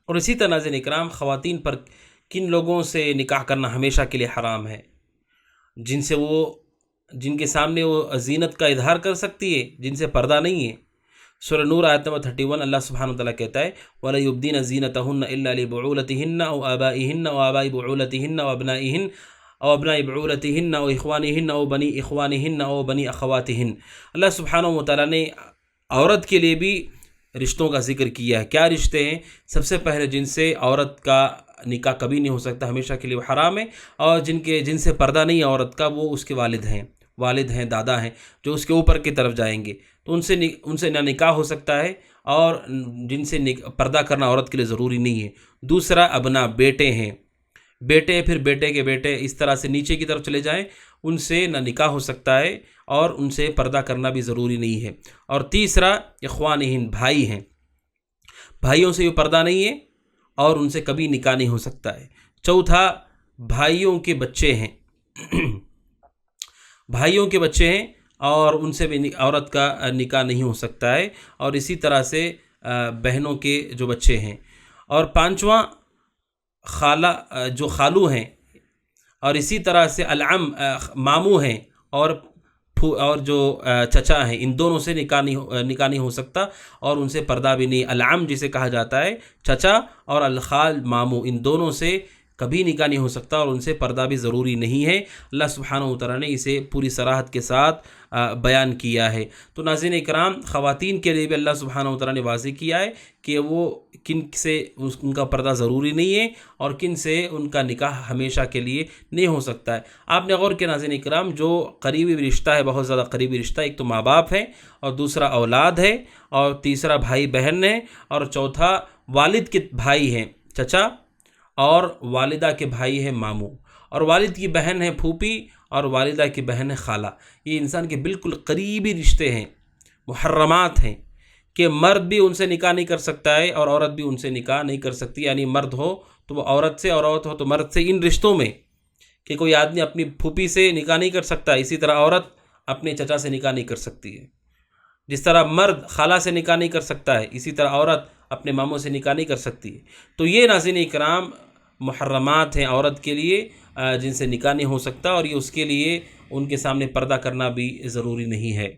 اور اسی طرح ناظرین اکرام خواتین پر کن لوگوں سے نکاح کرنا ہمیشہ کے لیے حرام ہے؟ جن کے سامنے وہ زینت کا اظہار کر سکتی ہے، جن سے پردہ نہیں ہے۔ سورہ نور آیت نمبر 31 اللہ سبحانہ وتعالیٰ کہتا ہے وَلَا يُبْدِينَ زِينَتَهُنَّ إِلَّا لِبُعُولَتِهِنَّ أَوْ آبَائِهِنَّ أَوْ آبَاءِ بُعُولَتِهِنَّ أَوْ أَبْنَائِهِنَّ أَوْ أَبْنَاءِ بُعُولَتِهِنَّ أَوْ إِخْوَانِهِنَّ أَوْ بَنِي إِخْوَانِهِنَّ أَوْ بَنِي أَخَوَاتِهِنَّ۔ اللہ سبحانہ وتعالیٰ نے عورت کے لیے بھی رشتوں کا ذکر کیا ہے۔ کیا رشتے ہیں؟ سب سے پہلے جن سے عورت کا نکاح کبھی نہیں ہو سکتا، ہمیشہ کے لیے وہ حرام ہے، اور جن سے پردہ نہیں عورت کا، وہ اس کے والد ہیں، دادا ہیں، جو اس کے اوپر کی طرف جائیں گے، تو ان سے نہ نکاح ہو سکتا ہے، اور جن سے پردہ کرنا عورت کے لیے ضروری نہیں ہے۔ دوسرا ابنا، بیٹے ہیں، بیٹے پھر بیٹے کے بیٹے اس طرح سے نیچے کی طرف چلے جائیں، ان سے نہ نکاح ہو سکتا ہے اور ان سے پردہ کرنا بھی ضروری نہیں ہے۔ اور تیسرا اخوانہن، بھائی ہیں، بھائیوں سے یہ پردہ نہیں ہے اور ان سے کبھی نکاح نہیں ہو سکتا ہے۔ چوتھا بھائیوں کے بچے ہیں، بھائیوں کے بچے ہیں اور ان سے بھی عورت کا نکاح نہیں ہو سکتا ہے، اور اسی طرح سے بہنوں کے جو بچے ہیں۔ اور پانچواں خالو ہیں، اور اسی طرح سے العم، ماموں ہیں، اور جو چچا ہیں، ان دونوں سے نکاح نہیں ہو سکتا اور ان سے پردہ بھی نہیں۔ العم جسے کہا جاتا ہے، چچا، اور الخال، ماموں، ان دونوں سے کبھی نکاح نہیں ہو سکتا اور ان سے پردہ بھی ضروری نہیں ہے۔ اللہ سبحانہ وتعالیٰ نے اسے پوری صراحت کے ساتھ بیان کیا ہے۔ تو ناظرین اکرام، خواتین کے لیے بھی اللہ سبحانہ وتعالیٰ نے واضح کیا ہے کہ وہ کن سے ان کا پردہ ضروری نہیں ہے اور کن سے ان کا نکاح ہمیشہ کے لیے نہیں ہو سکتا ہے۔ آپ نے غور کیا ناظرین اکرام، جو قریبی رشتہ ہے، بہت زیادہ قریبی رشتہ، ایک تو ماں باپ ہے، اور دوسرا اولاد ہے، اور تیسرا بھائی بہن ہے، اور چوتھا والد کے بھائی ہیں، چچا، اور والدہ کے بھائی ہیں، ماموں، اور والد کی بہن ہے پھوپھی، اور والدہ کی بہن ہے خالہ۔ یہ انسان کے بالکل قریبی رشتے ہیں، محرمات ہیں، کہ مرد بھی ان سے نکاح نہیں کر سکتا ہے اور عورت بھی ان سے نکاح نہیں کر سکتی، یعنی مرد ہو تو وہ عورت سے اور عورت ہو تو مرد سے۔ ان رشتوں میں کہ کوئی آدمی اپنی پھوپھی سے نکاح نہیں کر سکتا، اسی طرح عورت اپنے چچا سے نکاح نہیں کر سکتی ہے۔ جس طرح مرد خالہ سے نکاح نہیں کر سکتا ہے، اسی طرح عورت اپنے ماموں سے نکاح نہیں کر سکتی ہے۔ تو یہ ناظرین اکرام محرمات ہیں عورت کے لیے، جن سے نکاح نہیں ہو سکتا، اور یہ اس کے لیے ان کے سامنے پردہ کرنا بھی ضروری نہیں ہے۔